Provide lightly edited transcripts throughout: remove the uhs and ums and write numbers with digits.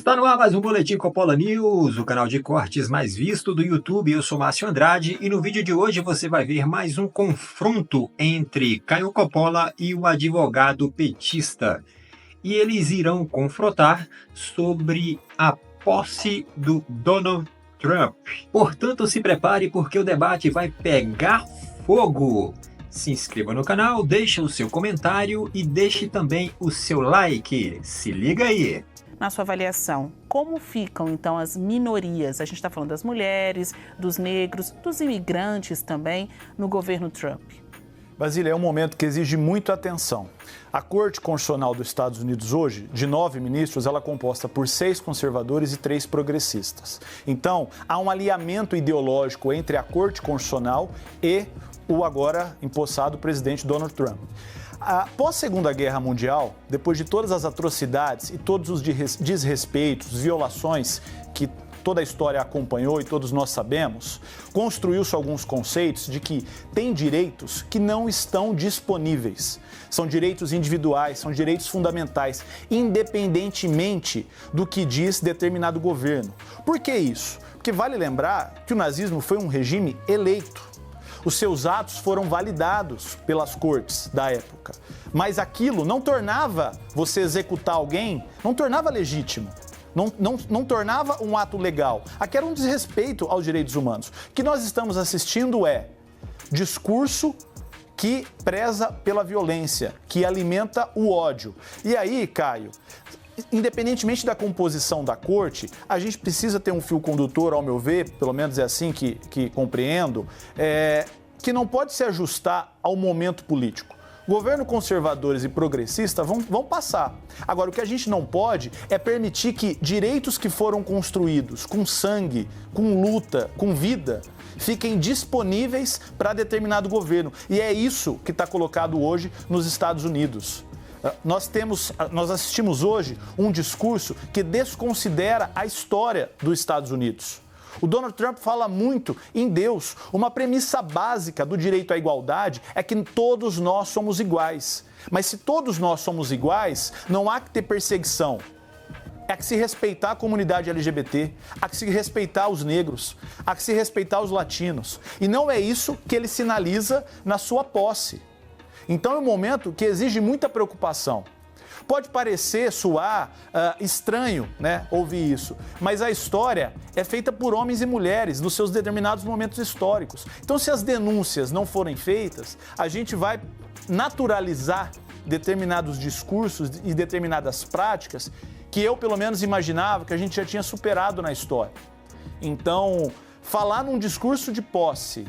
Está no ar mais um Boletim Coppola News, o canal de cortes mais visto do YouTube. Eu sou Márcio Andrade e no vídeo de hoje você vai ver mais um confronto entre Caio Coppola e o advogado petista. E eles irão confrontar sobre a posse do Donald Trump. Portanto, se prepare porque o debate vai pegar fogo. Se inscreva no canal, deixe o seu comentário e deixe também o seu like. Se liga aí! Na sua avaliação, como ficam então as minorias? A gente está falando das mulheres, dos negros, dos imigrantes também no governo Trump. Basília, é um momento que exige muita atenção. A Corte Constitucional dos Estados Unidos hoje, de 9 ministros, ela é composta por 6 conservadores e 3 progressistas. Então, há um alinhamento ideológico entre a Corte Constitucional e o agora empossado presidente Donald Trump. Após a Segunda Guerra Mundial, depois de todas as atrocidades e todos os desrespeitos, violações que toda a história acompanhou e todos nós sabemos, construiu-se alguns conceitos de que tem direitos que não estão disponíveis. São direitos individuais, são direitos fundamentais, independentemente do que diz determinado governo. Por que isso? Porque vale lembrar que o nazismo foi um regime eleito. Os seus atos foram validados pelas cortes da época. Mas aquilo não tornava você executar alguém, não tornava legítimo. Não tornava um ato legal. Aqui era um desrespeito aos direitos humanos. O que nós estamos assistindo é discurso que preza pela violência, que alimenta o ódio. E aí, Caio, independentemente da composição da corte, a gente precisa ter um fio condutor, ao meu ver, pelo menos é assim que compreendo, que não pode se ajustar ao momento político. Governo conservadores e progressistas vão passar. Agora, o que a gente não pode é permitir que direitos que foram construídos com sangue, com luta, com vida, fiquem disponíveis para determinado governo. E é isso que está colocado hoje nos Estados Unidos. Nós assistimos hoje um discurso que desconsidera a história dos Estados Unidos. O Donald Trump fala muito em Deus. Uma premissa básica do direito à igualdade é que todos nós somos iguais. Mas se todos nós somos iguais, não há que ter perseguição. Há que se respeitar a comunidade LGBT, há que se respeitar os negros, há que se respeitar os latinos. E não é isso que ele sinaliza na sua posse. Então é um momento que exige muita preocupação. Pode parecer, soar estranho, né, ouvir isso, mas a história é feita por homens e mulheres nos seus determinados momentos históricos. Então, se as denúncias não forem feitas, a gente vai naturalizar determinados discursos e determinadas práticas que eu, pelo menos, imaginava que a gente já tinha superado na história. Então, falar num discurso de posse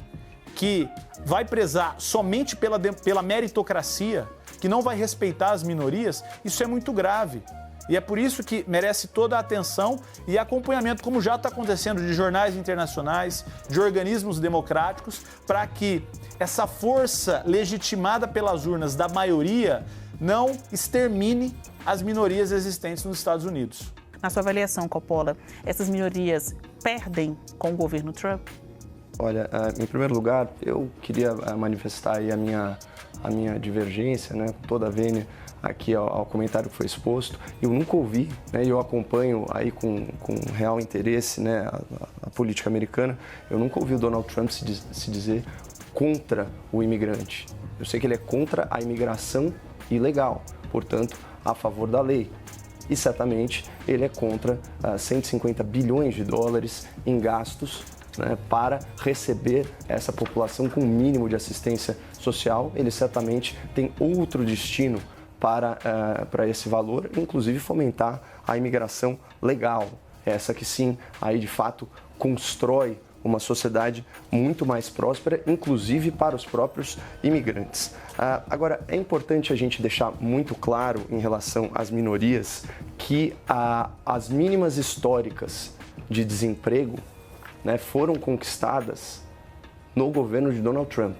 que vai prezar somente pela meritocracia, que não vai respeitar as minorias, isso é muito grave. E é por isso que merece toda a atenção e acompanhamento, como já está acontecendo, de jornais internacionais, de organismos democráticos, para que essa força legitimada pelas urnas da maioria não extermine as minorias existentes nos Estados Unidos. Na sua avaliação, Coppola, essas minorias perdem com o governo Trump? Olha, em primeiro lugar, eu queria manifestar aí a minha divergência, né, toda a vênia aqui ao comentário que foi exposto. Eu nunca ouvi, né, e eu acompanho aí com real interesse, né, a política americana, eu nunca ouvi o Donald Trump se dizer contra o imigrante. Eu sei que ele é contra a imigração ilegal, portanto, a favor da lei. E certamente ele é contra 150 bilhões de dólares em gastos, né, para receber essa população com um mínimo de assistência social. Ele certamente tem outro destino para esse valor, inclusive fomentar a imigração legal, essa que sim, aí de fato constrói uma sociedade muito mais próspera, inclusive para os próprios imigrantes. Agora, é importante a gente deixar muito claro em relação às minorias que as mínimas históricas de desemprego, né, foram conquistadas no governo de Donald Trump.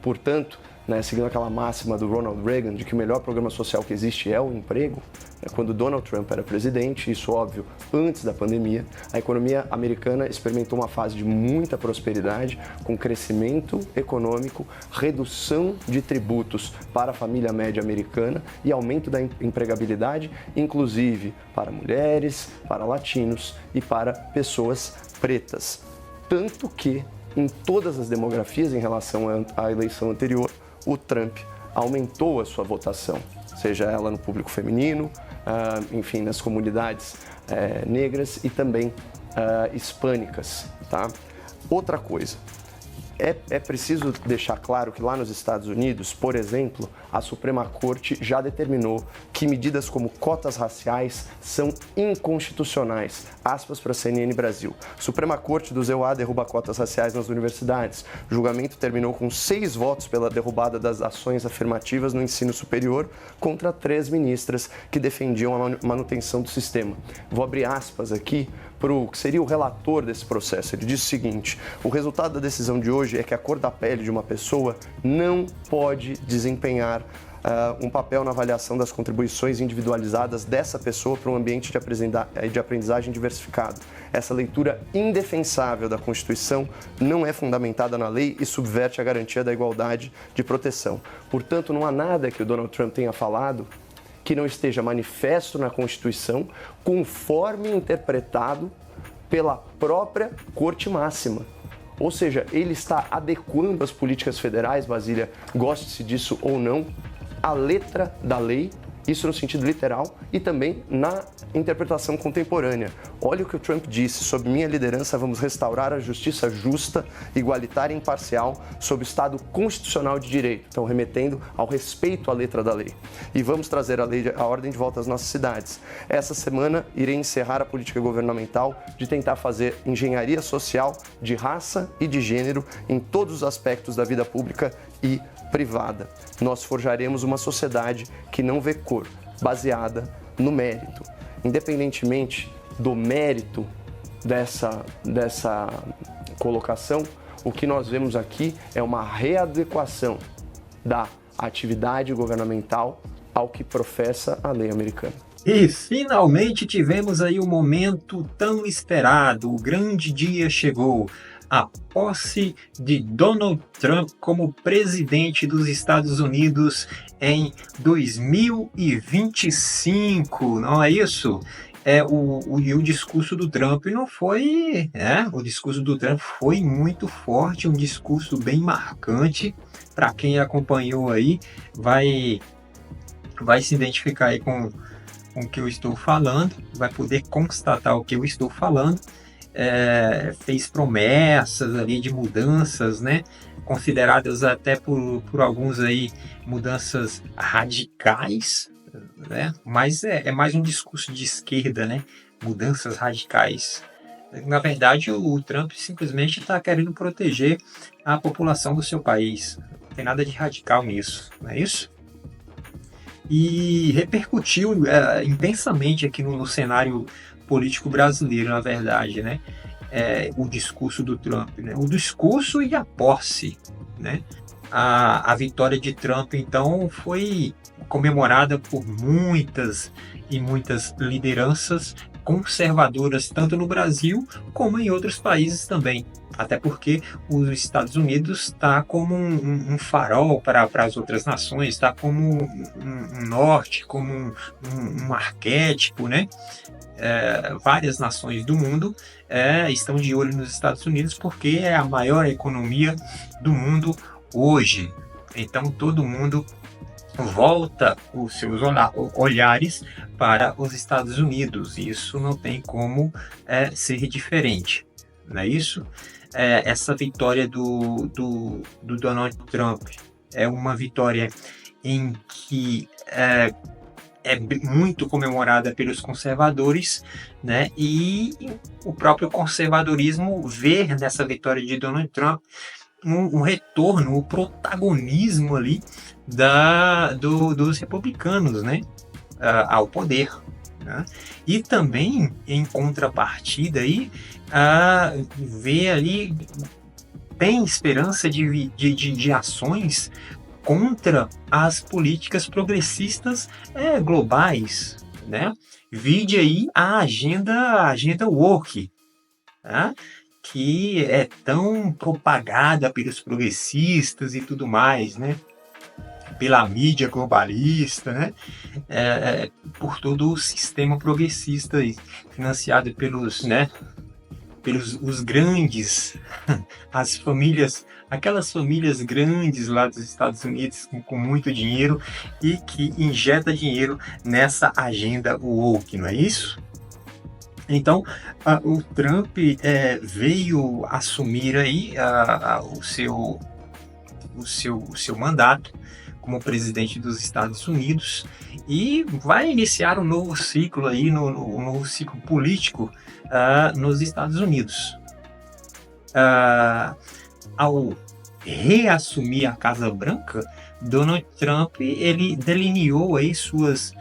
Portanto, né, seguindo aquela máxima do Ronald Reagan de que o melhor programa social que existe é o emprego, né, quando Donald Trump era presidente, isso óbvio, antes da pandemia, a economia americana experimentou uma fase de muita prosperidade, com crescimento econômico, redução de tributos para a família média americana e aumento da empregabilidade, inclusive para mulheres, para latinos e para pessoas pretas. Tanto que, em todas as demografias em relação à eleição anterior, o Trump aumentou a sua votação, seja ela no público feminino, enfim, nas comunidades negras e também hispânicas, tá? Outra coisa, é preciso deixar claro que lá nos Estados Unidos, por exemplo, a Suprema Corte já determinou que medidas como cotas raciais são inconstitucionais. Aspas para a CNN Brasil. Suprema Corte do ZEUA derruba cotas raciais nas universidades. O julgamento terminou com 6 votos pela derrubada das ações afirmativas no ensino superior contra 3 ministras que defendiam a manutenção do sistema. Vou abrir aspas aqui para o que seria o relator desse processo. Ele disse o seguinte: o resultado da decisão de hoje é que a cor da pele de uma pessoa não pode desempenhar um papel na avaliação das contribuições individualizadas dessa pessoa para um ambiente de aprendizagem diversificado. Essa leitura indefensável da Constituição não é fundamentada na lei e subverte a garantia da igualdade de proteção. Portanto, não há nada que o Donald Trump tenha falado que não esteja manifesto na Constituição, conforme interpretado pela própria Corte Máxima. Ou seja, ele está adequando as políticas federais, Basília, goste-se disso ou não, à letra da lei, isso no sentido literal, e também na interpretação contemporânea. Olha o que o Trump disse: sob minha liderança vamos restaurar a justiça justa, igualitária e imparcial sob o Estado constitucional de direito. Então, remetendo ao respeito à letra da lei. E vamos trazer a ordem de volta às nossas cidades. Essa semana irei encerrar a política governamental de tentar fazer engenharia social de raça e de gênero em todos os aspectos da vida pública e privada. Nós forjaremos uma sociedade que não vê cor, baseada no mérito. Independentemente do mérito dessa colocação, o que nós vemos aqui é uma readequação da atividade governamental ao que professa a lei americana. E finalmente tivemos aí o momento tão esperado, o grande dia chegou. A posse de Donald Trump como presidente dos Estados Unidos em 2025, não é isso? O discurso do Trump não foi... o discurso do Trump foi muito forte, um discurso bem marcante. Para quem acompanhou aí, vai se identificar aí com o que eu estou falando, vai poder constatar o que eu estou falando. Fez promessas ali de mudanças, né, consideradas até por alguns aí mudanças radicais, né, mas é mais um discurso de esquerda, né, mudanças radicais. Na verdade, o Trump simplesmente está querendo proteger a população do seu país, não tem nada de radical nisso, não é isso? E repercutiu intensamente aqui no cenário político brasileiro, na verdade, né? O discurso do Trump, né? O discurso e a posse, né? A vitória de Trump, então, foi comemorada por muitas e muitas lideranças conservadoras, tanto no Brasil como em outros países também. Até porque os Estados Unidos está como um farol para as outras nações, está como um norte, como um arquétipo, né? Várias nações do mundo estão de olho nos Estados Unidos porque é a maior economia do mundo hoje. Então todo mundo volta os seus olhares para os Estados Unidos. Isso não tem como ser diferente, não é isso? Essa vitória do Donald Trump é uma vitória em que é muito comemorada pelos conservadores, né? E o próprio conservadorismo vê nessa vitória de Donald Trump um retorno, o protagonismo ali dos republicanos, né? Ao poder, né? E também, em contrapartida, aí, vê ali, tem esperança de ações contra as políticas progressistas globais, né? Vide aí a agenda woke, tá? Que é tão propagada pelos progressistas e tudo mais, né? Pela mídia globalista, né? Por todo o sistema progressista financiado pelos, né? Pelos os grandes, as famílias, aquelas famílias grandes lá dos Estados Unidos com muito dinheiro e que injeta dinheiro nessa agenda woke, não é isso? Então, o Trump veio assumir aí o seu mandato como presidente dos Estados Unidos e vai iniciar um novo ciclo aí, um novo ciclo político nos Estados Unidos. Ao reassumir a Casa Branca, Donald Trump ele delineou aí suas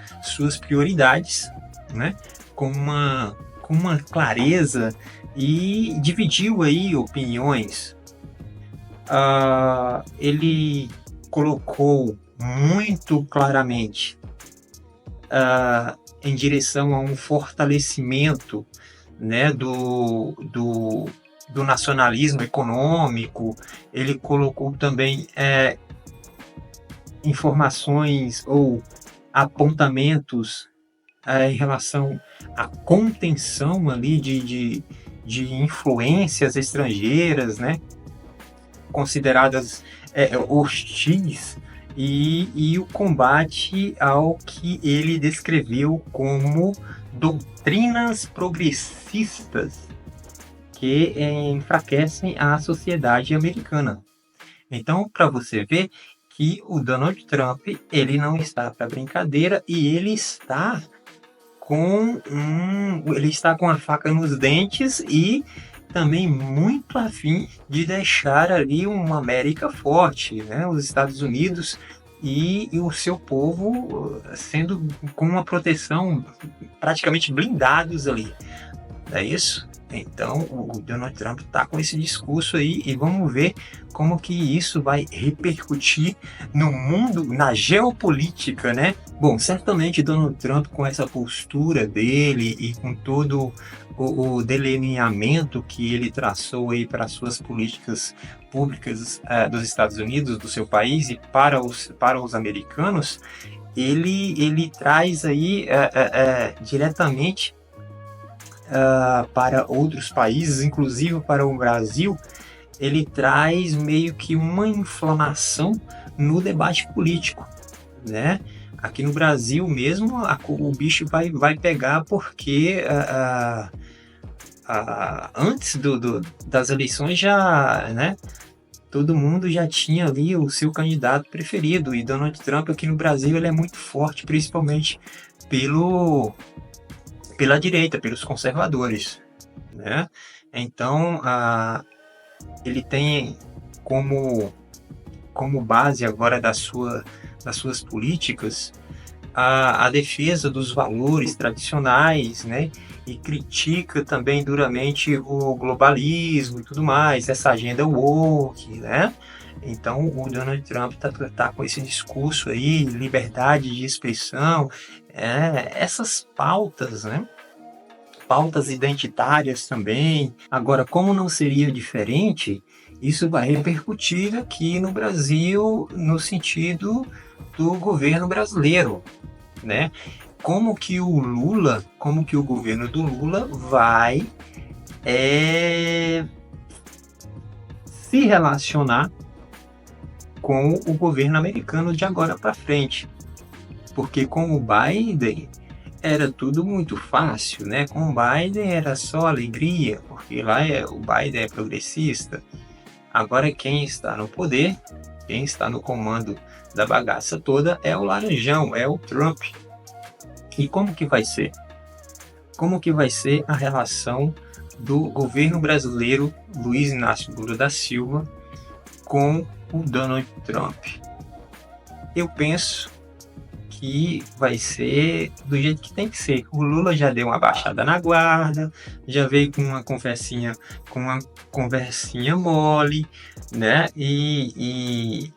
prioridades, né, com uma clareza e dividiu aí opiniões. Ele colocou muito claramente em direção a um fortalecimento, né, do nacionalismo econômico. Ele colocou também informações ou apontamentos em relação à contenção ali de influências estrangeiras, né, consideradas hostis, e o combate ao que ele descreveu como doutrinas progressistas que enfraquecem a sociedade americana. Então, para você ver que o Donald Trump ele não está para brincadeira e ele está com a faca nos dentes e também muito afim de deixar ali uma América forte, né? Os Estados Unidos e o seu povo sendo com uma proteção praticamente blindados ali, não é isso? Então o Donald Trump está com esse discurso aí e vamos ver como que isso vai repercutir no mundo, na geopolítica, né? Bom, certamente Donald Trump, com essa postura dele e com todo o delineamento que ele traçou aí para as suas políticas públicas dos Estados Unidos, do seu país e para os americanos, ele traz aí diretamente para outros países, inclusive para o Brasil. Ele traz meio que uma inflamação no debate político, né? Aqui no Brasil mesmo, o bicho vai pegar porque antes das eleições já, né? Todo mundo já tinha ali o seu candidato preferido, e Donald Trump aqui no Brasil ele é muito forte, principalmente pela direita, pelos conservadores, né? Então, ele tem como base agora das suas políticas a defesa dos valores tradicionais, né? E critica também duramente o globalismo e tudo mais, essa agenda woke, né? Então o Donald Trump tá com esse discurso aí, liberdade de expressão, essas pautas, né? Pautas identitárias também. Agora, como não seria diferente, isso vai repercutir aqui no Brasil no sentido do governo brasileiro, né? Como que o governo do Lula vai se relacionar com o governo americano de agora para frente. Porque com o Biden era tudo muito fácil, né? Com o Biden era só alegria, porque lá o Biden é progressista. Agora quem está no poder, quem está no comando da bagaça toda é o laranjão, é o Trump. E como que vai ser? Como que vai ser a relação do governo brasileiro Luiz Inácio Lula da Silva com o Donald Trump? Eu penso que vai ser do jeito que tem que ser. O Lula já deu uma baixada na guarda, já veio com uma conversinha mole, né? E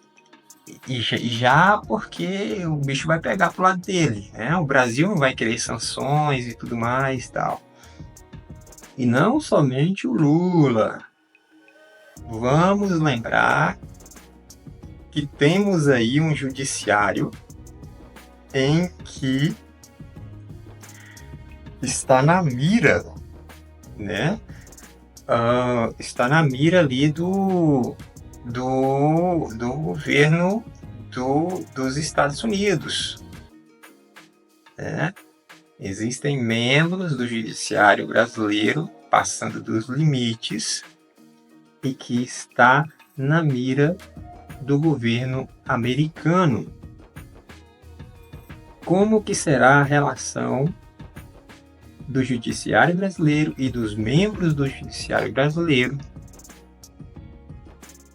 E já porque o bicho vai pegar pro lado dele, né? O Brasil não vai querer sanções e tudo mais e tal. E não somente o Lula. Vamos lembrar que temos aí um judiciário em que está na mira, né? Está na mira ali do governo dos Estados Unidos, né? Existem membros do judiciário brasileiro passando dos limites e que está na mira do governo americano. Como que será a relação do judiciário brasileiro e dos membros do judiciário brasileiro,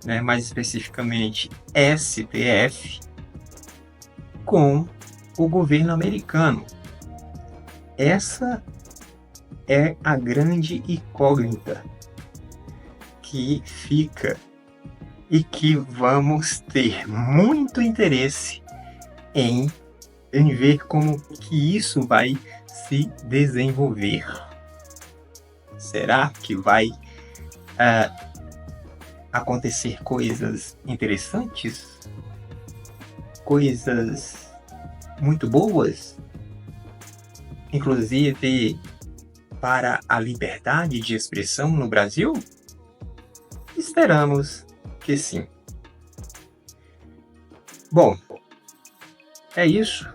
né, mais especificamente STF, com o governo americano? Essa é a grande incógnita que fica e que vamos ter muito interesse em ver como que isso vai se desenvolver. Será que vai acontecer coisas interessantes? Coisas muito boas? Inclusive para a liberdade de expressão no Brasil? Esperamos que sim. Bom, é isso.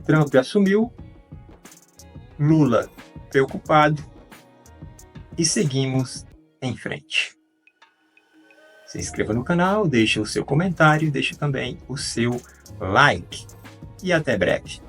Trump assumiu, Lula preocupado e seguimos em frente. Se inscreva no canal, deixe o seu comentário, deixe também o seu like. E até breve.